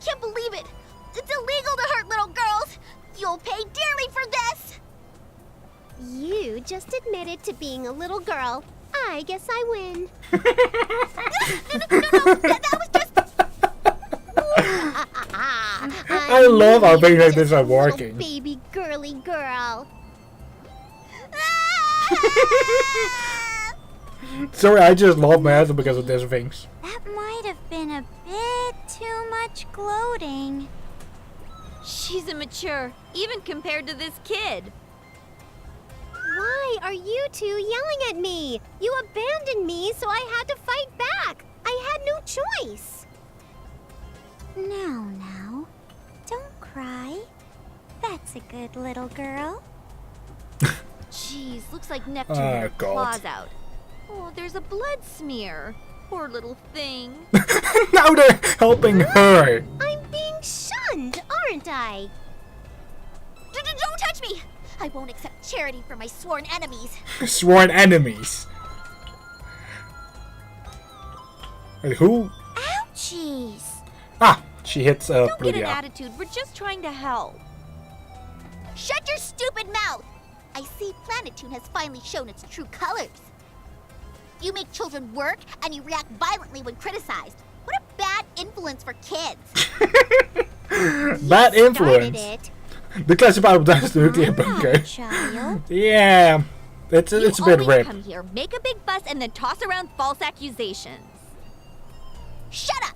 can't believe it! It's illegal to hurt little girls! You'll pay dearly for this! You just admitted to being a little girl. I guess I win. No, that was just... I love how things like this are working. Baby girly girl. Sorry, I just love my answer because of these things. That might have been a bit too much gloating. She's immature, even compared to this kid. Why are you two yelling at me? You abandoned me, so I had to fight back. I had no choice. Now, don't cry. That's a good little girl. Jeez, looks like Neptune had her God. claws out. Oh, there's a blood smear. Poor little thing. Now they're helping her. I'm being shunned, aren't I? Don't touch me! I won't accept charity from my sworn enemies. Sworn enemies. Wait, who? Ouchies! Ah, she hits Don't get an Plutia. attitude. We're just trying to help. Shut your stupid mouth! I see Planetoon has finally shown its true colors. You make children work, and you react violently when criticized. What a bad influence for kids. Bad Started influence. it. The classified does the nuclear bunker. Child. Yeah, it's a You bit always ripped. come here, make a big fuss, and then toss around false accusations. Shut up!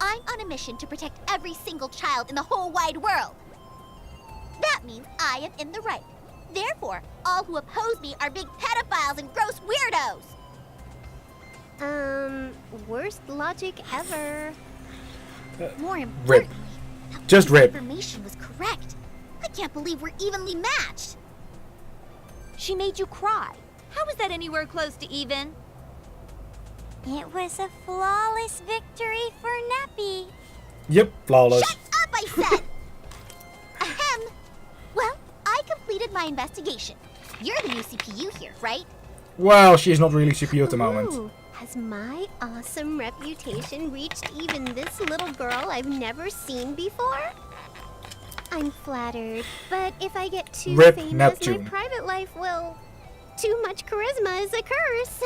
I'm on a mission to protect every single child in the whole wide world. That means I am in the right. Therefore, all who oppose me are big pedophiles and gross weirdos. Worst logic ever. More Rip. importantly, Just the rip. information was correct. I can't believe we're evenly matched. She made you cry. How is that anywhere close to even? It was a flawless victory for Neppy. Yep, flawless. Shut up, I said! Ahem. Well, I completed my investigation. You're the new CPU here, right? Well, she's not really CPU at the moment. Ooh, has my awesome reputation reached even this little girl I've never seen before? I'm flattered, but if I get too Rip famous, Neptune. my private life will... Too much charisma is a curse.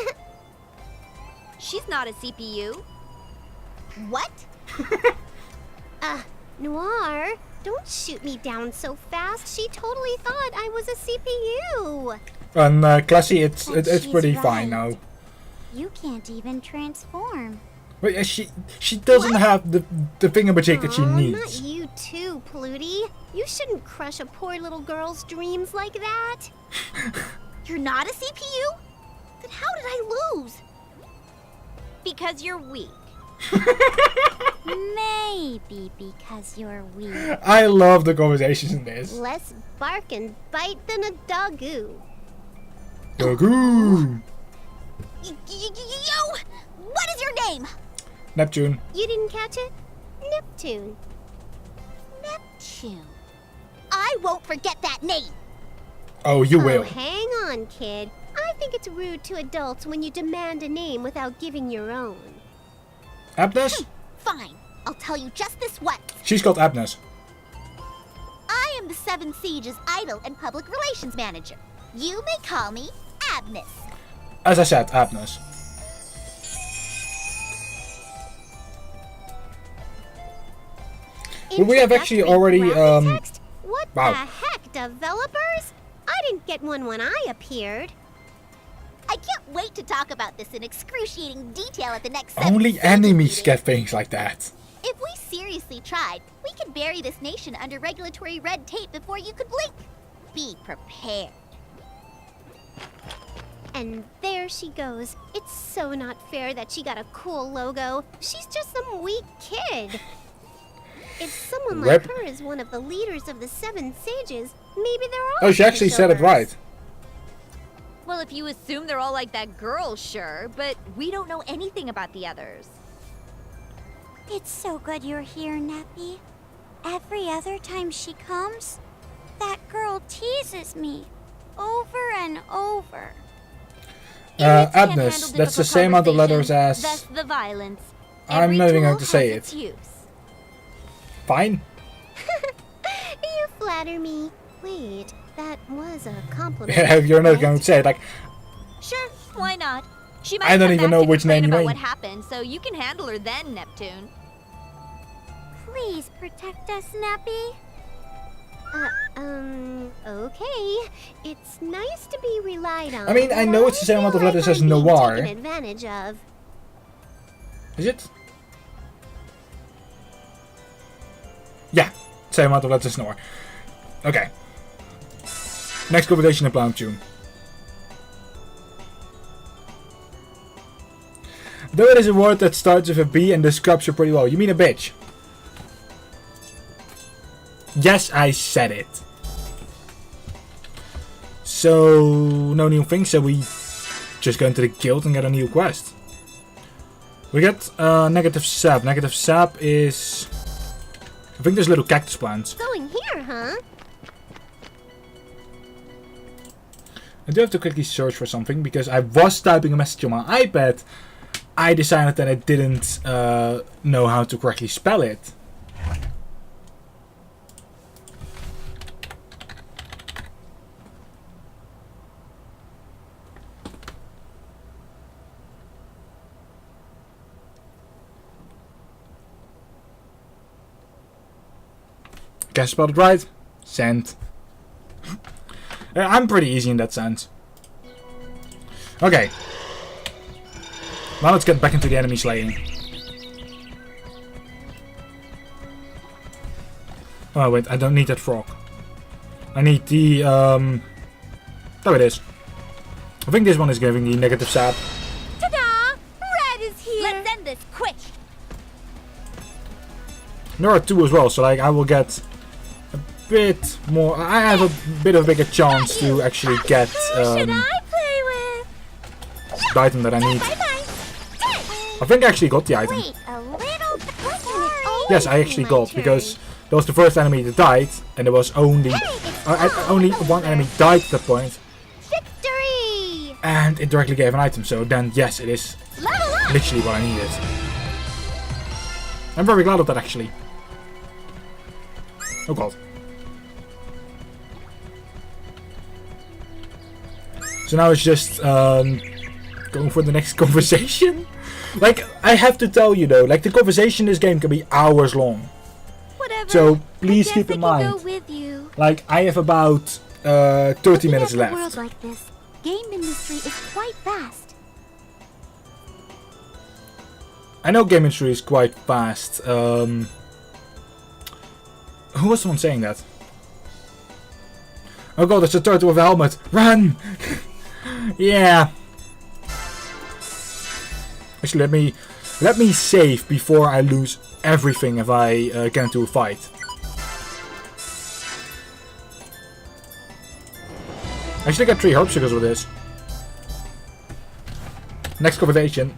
She's not a CPU. What? Noir, don't shoot me down so fast. She totally thought I was a CPU. And Classy, it's But it's she's pretty right. fine now. You can't even transform. But she doesn't have the thingamajig that she Aw, needs. not you too, Plutie. You shouldn't crush a poor little girl's dreams like that. You're not a CPU? Then how did I lose? Because you're weak. Maybe because you're weak. I love the conversations in this. Less bark and bite than a doggo. Dogoo. You! What is your name? Neptune. You didn't catch it? Neptune. Neptune. I won't forget that name. Oh, you Oh, will. hang on, kid. I think it's rude to adults when you demand a name without giving your own. Abnes? Fine, I'll tell you just this once. She's called Abnes. I am the Seven Sieges Idol and Public Relations Manager. You may call me Abnus. As I said, Abnes. Well, we have actually already, Graphic text? What wow. the heck, developers? I didn't get one when I appeared. I can't wait to talk about this in excruciating detail at the next Only Seven Sieges enemies meeting. get things like that. If we seriously tried, we could bury this nation under regulatory red tape before you could blink. Be prepared. And there she goes. It's so not fair that she got a cool logo. She's just some weak kid. If someone like Rip. her is one of the leaders of the Seven Sages, maybe they're all Oh, she actually said it pushovers. right. Well, if you assume they're all like that girl, sure, but we don't know anything about the others. It's so good you're here, Neppy. Every other time she comes, that girl teases me over and over. Idiots can't Abnes, handle that's the difficult same amount of letters conversations, as... Thus the violence. I'm Every not even tool going to say has its it. use. fine. You flatter me. Wait, that was a compliment. You're not right? going to say it, like, Sure, why not? She might I don't come even back know to which complain name you about mean. what happened, so you can handle her then, Neptune. Please protect us, Nappy. Okay. It's nice to be relied on. I mean, I but know it's the same feel amount of like letters as I'm being noir. taken advantage of. Is it? Yeah, same amount of letters as noir. Okay. Next conversation in Plant Tune. Though it is a word that starts with a B and describes you pretty well. You mean a bitch? Yes, I said it. So, no new things, so we just go into the guild and get a new quest. We get negative sap. Negative sap is... I think there's little cactus plants. Going here, huh? I do have to quickly search for something because I was typing a message on my iPad. I decided that I didn't know how to correctly spell it. Guess I spelled it right. Send. I'm pretty easy in that sense. Okay. Now let's get back into the enemy slaying. Oh wait, I don't need that frog. I need the there it is. I think this one is giving the negative sap. Ta-da! Red is here. Let's end this quick! There are two as well, so like I will get a bit more. I have a bit of a bigger chance to actually get Who should I play with? the item that I need. I think I actually got the item. Wait a little. Sorry. Yes, I actually got, because that was the first enemy that died, and there was only only one enemy died at that point, Victory! and it directly gave an item. So then, yes, it is Level up! literally what I needed. I'm very glad of that, actually. Oh god. So now it's just going for the next conversation. Like, I have to tell you though, like the conversation in this game can be hours long. Whatever. So please I keep guess in I can mind. go with you. Like, I have about 30 minutes In a world left. like this, game industry is quite vast. I know game industry is quite fast. Who was the one saying that? Oh god, it's a turtle with a helmet. Run! Yeah. Actually, let me save before I lose everything if I get into a fight. I actually got 3 herb sugars with this. Next conversation.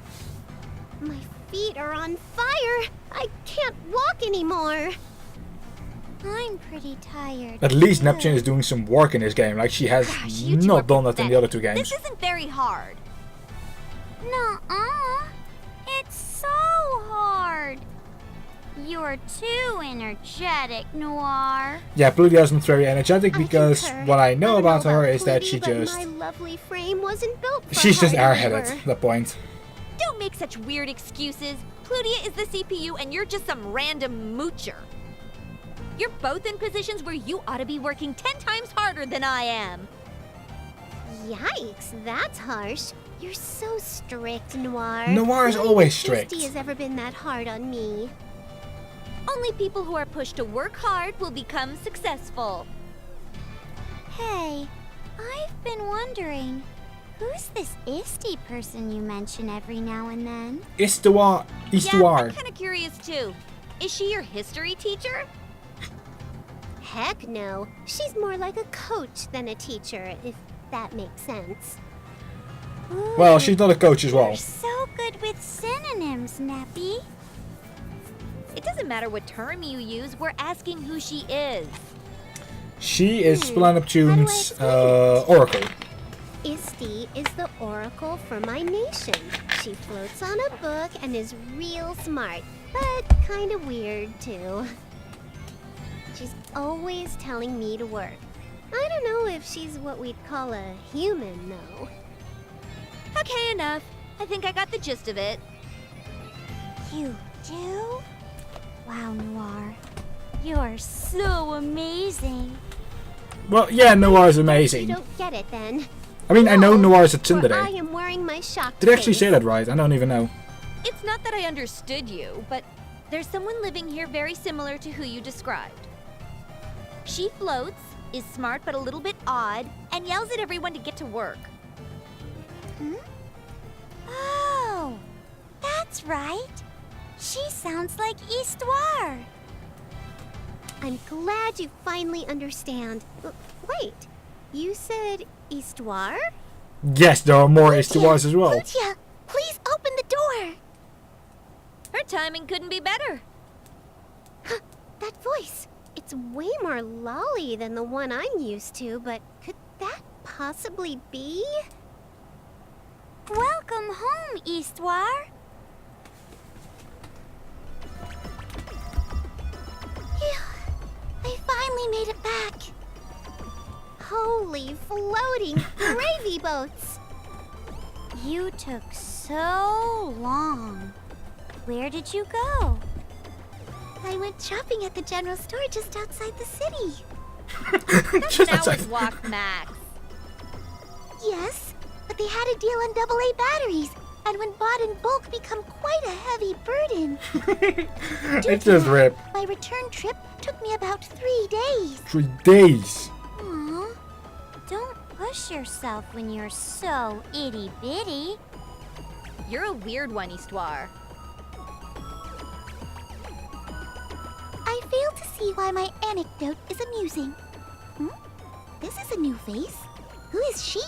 My feet are on fire! I can't walk anymore! I'm pretty tired. At least too. Neptune is doing some work in this game. Like, she has Gosh, you two are not done that in the pathetic. other 2 games. This isn't very hard. Nuh-uh. It's so hard. You're too energetic, Noir. Yeah, Plutia isn't very energetic I because concur. what I know about her about is that Plutie, she but just... my lovely frame wasn't built for She's just hard airheaded labor. at that point. Don't make such weird excuses. Plutia is the CPU and you're just some random moocher. You're both in positions where you ought to be working 10 times harder than I am. Yikes, that's harsh. You're so strict, Noir. Noir is Not always even strict. Christy has ever been that hard on me. Only people who are pushed to work hard will become successful. Hey, I've been wondering, who's this Isty person you mention every now and then? Istuar. Yeah, I'm kind of curious too. Is she your history teacher? Heck no. She's more like a coach than a teacher, if that makes sense. Well, Ooh, she's not a coach as well. You're so good with synonyms, Nappy. It doesn't matter what term you use, we're asking who she is. She is Neptune's How do I oracle. Isty is the oracle for my nation. She floats on a book and is real smart, but kind of weird too. She's always telling me to work. I don't know if she's what we'd call a human, though. Okay, enough. I think I got the gist of it. You do? Wow, Noir. You're so amazing. Well, yeah, Noir is You amazing. don't get it, then. I mean, I know Noir is a For I tsundere. am wearing my shock Did I actually face. say that right? I don't even know. It's not that I understood you, but there's someone living here very similar to who you described. She floats, is smart but a little bit odd, and yells at everyone to get to work. Oh, that's right. She sounds like Histoire. I'm glad you finally understand. Wait, you said Histoire? Yes, there are more histoires as well. Plutia, please open the door. Her timing couldn't be better. That voice. It's way more lolly than the one I'm used to, but could that possibly be? Welcome home, Histoire. Phew, I finally made it back. Holy floating gravy boats! You took so long. Where did you go? I went shopping at the general store just outside the city. That's Just an outside. hour's walk max. Yes, but they had a deal on AA batteries, and when bought in bulk become quite a heavy burden. Due It's to just that, rip. My return trip took me about 3 days. 3 days. Aw, don't push yourself when you're so itty-bitty. You're a weird one, Histoire. I fail to see why my anecdote is amusing. This is a new face. Who is she?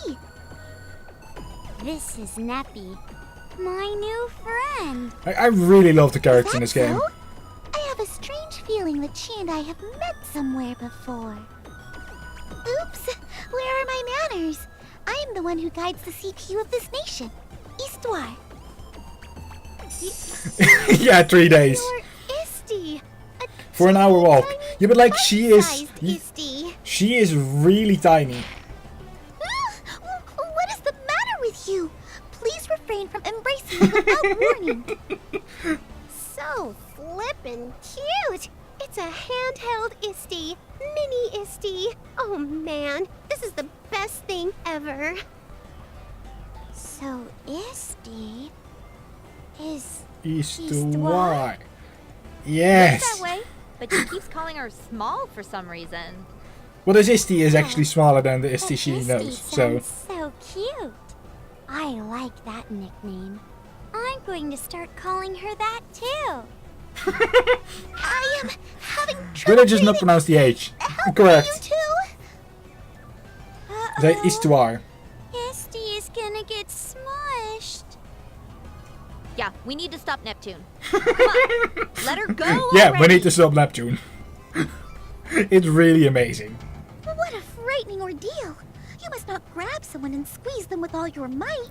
This is Neppy, my new friend. I really love the characters in Is this that game. so? I have a strange feeling that she and I have met somewhere before. Oops, where are my manners? I am the one who guides the CPU of this nation, Histoire. Yeah, 3 days. You're Isty. A For an hour walk. tiny, Yeah, but like she is... bite-sized Isty. She is really tiny. What is the matter with you? Please refrain from embracing me without warning. So flippin' cute. It's a handheld Isty. Mini Isty. Oh man, this is the best thing ever. So Isty is Histoire. Yes. That way, but she keeps calling her small for some reason. Well, this Isti is actually smaller than the Isti she Isty knows. So sounds so cute. I like that nickname. I'm going to start calling her that too. I am having Did trouble I just not breathing. pronounce the H? Help me, Correct. you two. The Histoire. Isty is gonna get smushed. Yeah, we need to stop Neptune. Come on, let her go Yeah, we already. need to stop Neptune. It's really amazing. What a frightening ordeal. You must not grab someone and squeeze them with all your might.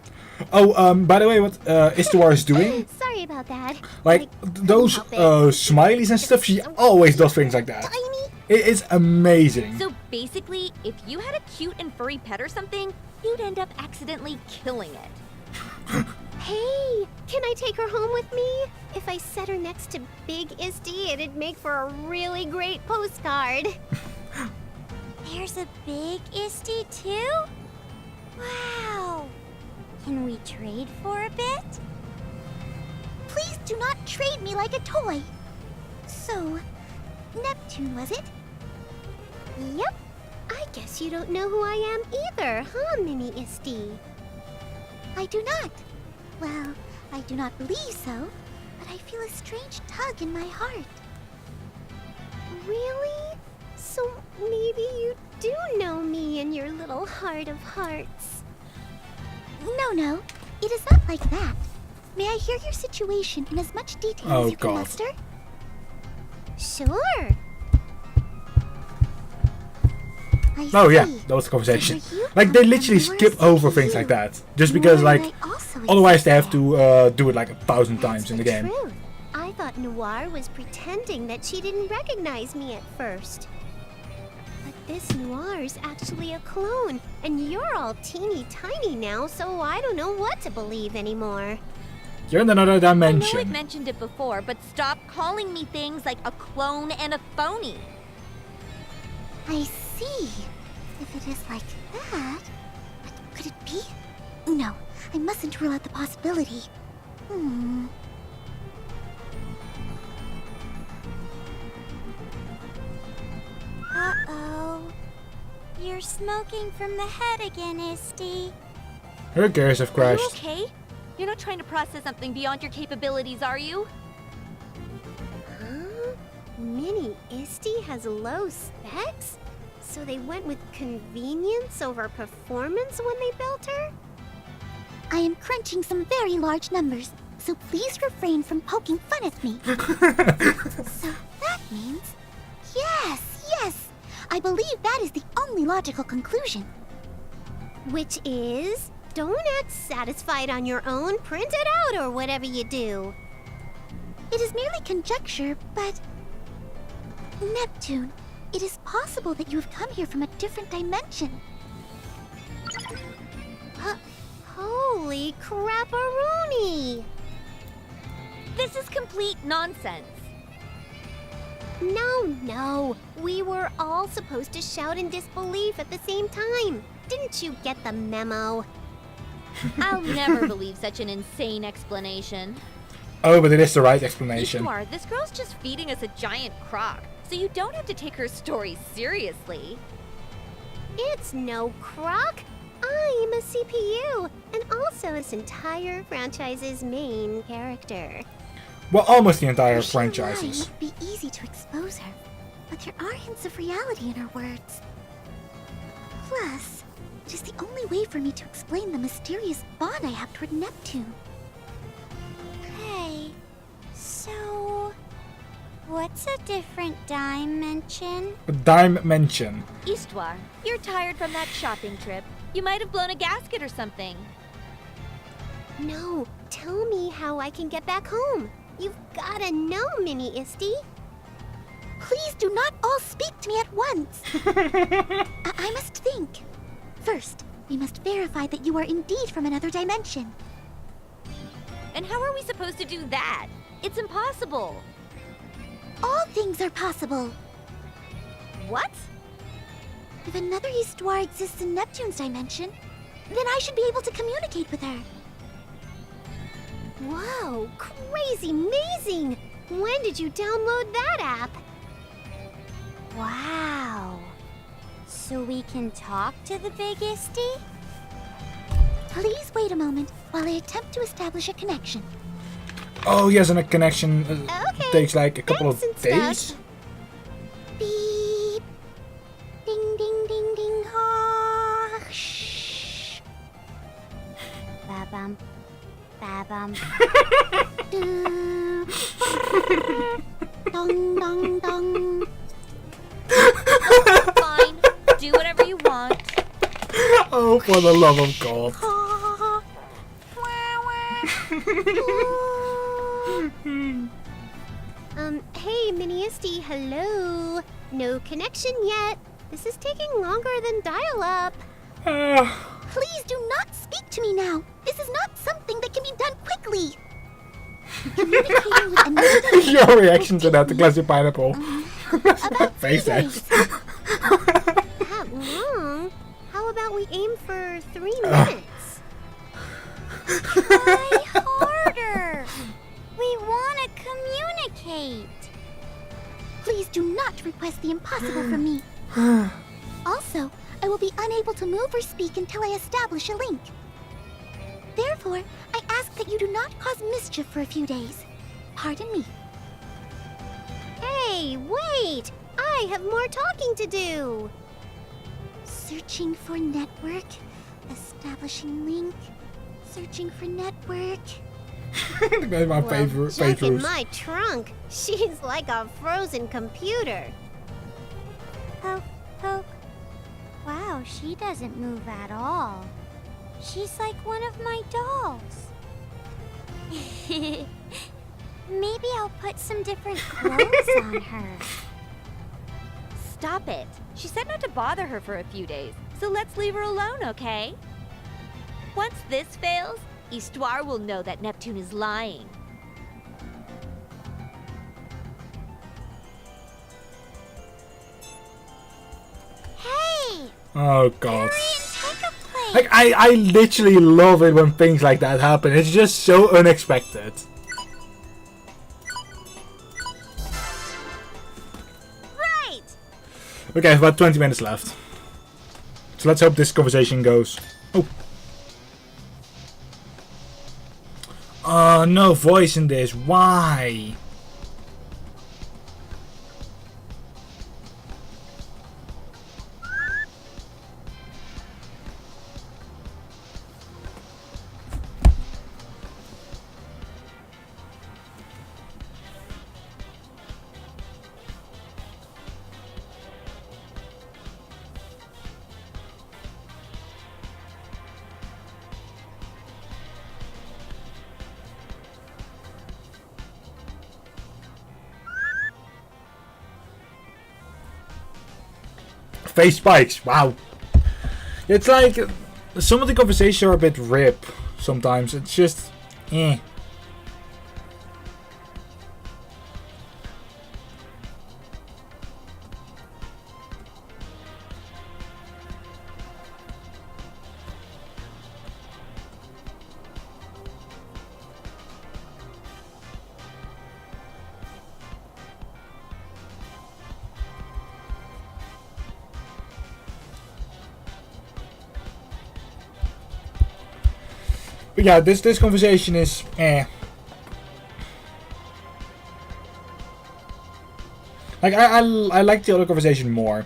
Oh, by the way, what Histoire is doing, Sorry about that. like those help it. smileys and stuff, she always does things like that. Tiny. It is amazing. So basically, if you had a cute and furry pet or something, you'd end up accidentally killing it. Hey, can I take her home with me? If I set her next to Big Isty, it'd make for a really great postcard. There's a big Isty too? Wow. Can we trade for a bit? Please do not trade me like a toy. So, Neptune, was it? Yep. I guess you don't know who I am either, huh, Mini Isty? I do not. Well, I do not believe so, but I feel a strange tug in my heart. Really? So maybe you do know me in your little heart of hearts. No, it is not like that. May I hear your situation in as much detail Oh, as you can God. muster? Sure. I Oh yeah, see. that was the conversation. So you Like they come literally from skip the over CPU. things like that, just because More like than I also otherwise they have expected. to do it like 1,000 That's times in the the game. truth. I I thought Noir was pretending that she didn't recognize me at first. But this Noir's actually a clone, and you're all teeny tiny now, so I don't know what to believe anymore. You're in another I know dimension. I've mentioned it before, but stop calling me things like a clone and a phony. I see. If it is like that, but could it be? No, I mustn't rule out the possibility. Uh-oh. You're smoking from the head again, Isty. Her gears have Are you crashed. okay? You're not trying to process something beyond your capabilities, are you? Huh? Mini Isty has low specs? So they went with convenience over performance when they built her? I am crunching some very large numbers, so please refrain from poking fun at me. So that means... Yes! I believe that is the only logical conclusion. Which is, don't act satisfied on your own, print it out or whatever you do. It is merely conjecture, but... Neptune, it is possible that you have come here from a different dimension. Holy crapperoni! This is complete nonsense. No. We were all supposed to shout in disbelief at the same time. Didn't you get the memo? I'll never believe such an insane explanation. Oh, but it is the right explanation. Ishwar, this girl's just feeding us a giant crock, so you don't have to take her story seriously. It's no crock. I'm a CPU, and also this entire franchise's main character. Well, almost the entire Her sheer lie franchises. would be easy to expose her, but there are hints of reality in her words. Plus, it is the only way for me to explain the mysterious bond I have toward Neptune. Hey, so... what's a different dimension? A dimension. Ishwar, you're tired from that shopping trip. You might have blown a gasket or something. No, tell me how I can get back home. You've gotta know, Mini Isty. Please do not all speak to me at once. I must think. First, we must verify that you are indeed from another dimension. And how are we supposed to do that? It's impossible. All things are possible. What? If another Histoire exists in Neptune's dimension, then I should be able to communicate with her. Whoa, crazy amazing! When did you download that app? Wow. So we can talk to the big Isty? Please wait a moment while I attempt to establish a connection. Oh, yes, and a connection Okay, takes like a couple of thanks and days. stuff. Beep. Ding, ding, ding, ding, ha. Shh. Ba-bum. Ba-bum. Do. Dong, dong, dong. Fine. Do whatever you want. Oh, for the love of God. Ha. Hey, Mini Isty, hello. No connection yet. This is taking longer than dial-up. Please do not speak to me now. This is not something that can be done quickly. Communicating with another Your reaction to that, the classic pineapple. about Face 3 it. days. That long? How about we aim for 3 minutes? Try harder. We want to communicate. Please do not request the impossible from me. Also, I will be unable to move or speak until I establish a link. Therefore, I ask that you do not cause mischief for a few days. Pardon me. Hey, wait! I have more talking to do. Searching for network. Establishing link. Searching for network. That's my favorite. Check in my trunk. She's like a frozen computer. Poke, poke. Wow, she doesn't move at all. She's like one of my dolls. Maybe I'll put some different clothes on her. Stop it. She said not to bother her for a few days, so let's leave her alone, okay? Once this fails, Histoire will know that Neptune is lying. Hey! Oh god. Take a plate. Like, I literally love it when things like that happen. It's just so unexpected. Right! Okay, I have about 20 minutes left. So let's hope this conversation goes. Oh, no voice in this. Why? Face spikes, wow. It's like, some of the conversations are a bit rip sometimes. It's just, eh. But yeah, this conversation is eh. Like I like the other conversation more.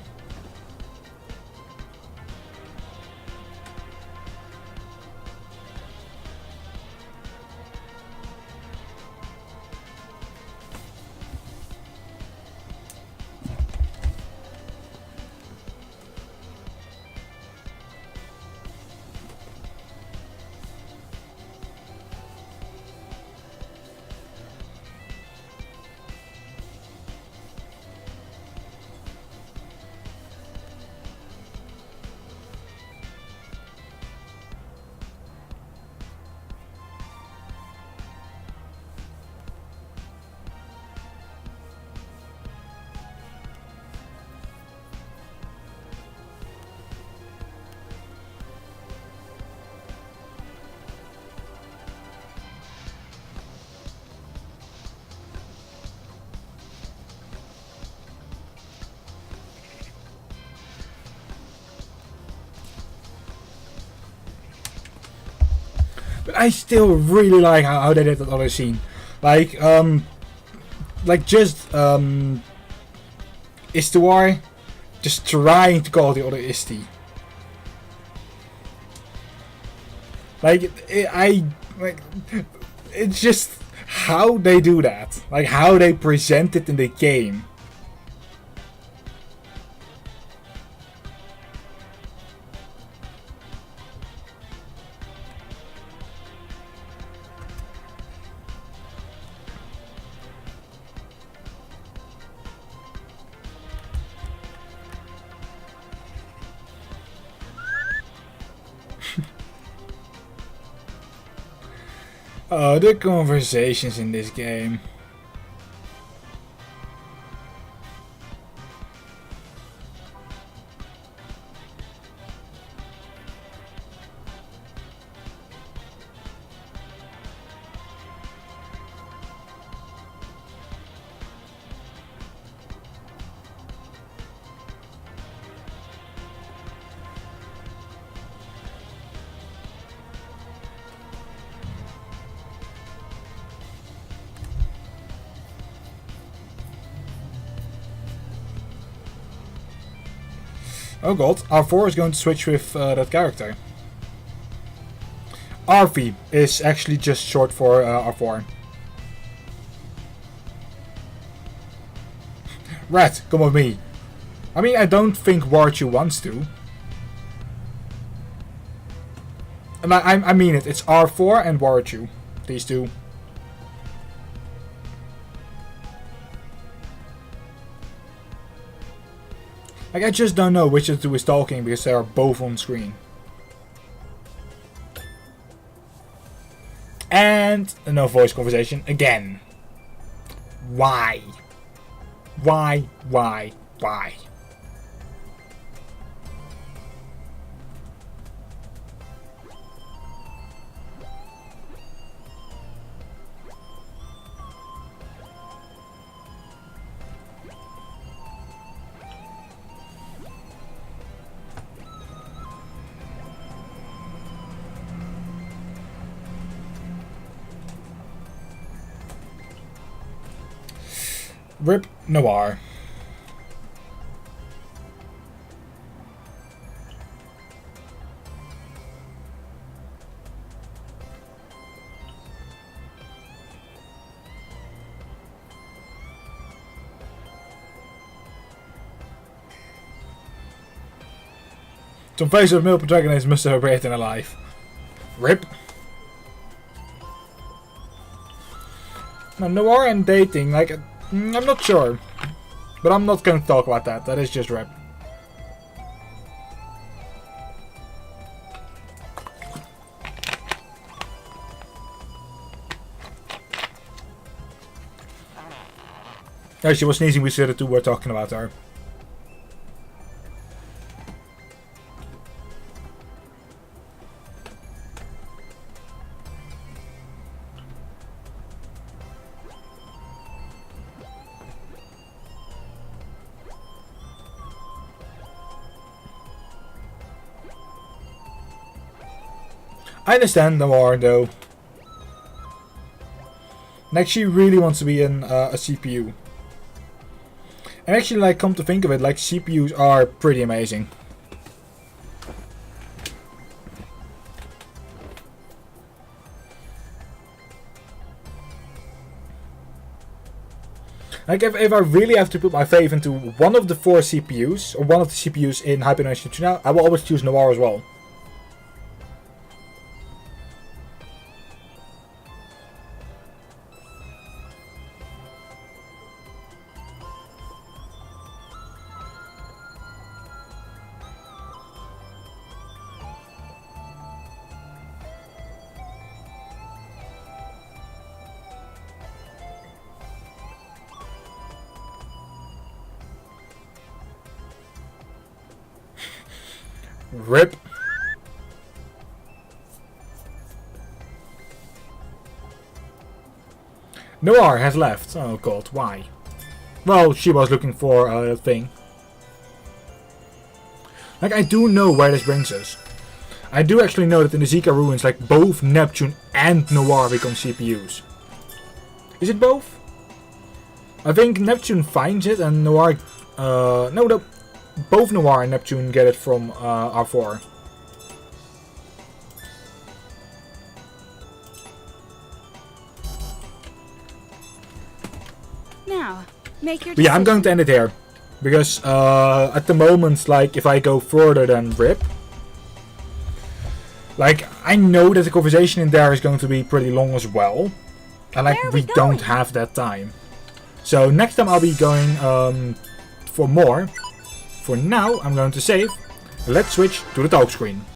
But I still really like how they did that other scene. Like just Histoire just trying to call the other Isti. Like it's just how they do that. Like how they present it in the game. Oh, the conversations in this game. Oh god, R4 is going to switch with that character. RV is actually just short for R4. Rat, come with me. I mean, I don't think Warchu wants to. And I mean it, it's R4 and Warchu. These two. Like, I just don't know which of the two is talking because they are both on screen. And no voice conversation again. Why? Why? Rip Noir. Some face of male protagonist must have breathed in a life. Rip. Now, Noir and dating, like, I'm not sure. But I'm not going to talk about that. That is just rip. Oh, she was sneezing. We said the two were talking about her. I understand Noir though. Like, she really wants to be in a CPU. And actually, like, come to think of it, like, CPUs are pretty amazing. Like, if I really have to put my faith into one of the 4 CPUs, or one of the CPUs in Hyperdimension, I will always choose Noir as well. Rip. Noir has left. Oh god, why? Well, she was looking for a thing. Like, I do know where this brings us. I do actually know that in the Zika ruins, like, both Neptune and Noir become CPUs. Is it both? I think Neptune finds it and Noir... no, both Noir and Neptune get it from R4. Now, make your But yeah, I'm going to end it here. Because at the moment, like, if I go further than Rip, like, I know that the conversation in there is going to be pretty long as well. And like, we don't have that time. So next time I'll be going for more. For now, I'm going to save. Let's switch to the talk screen.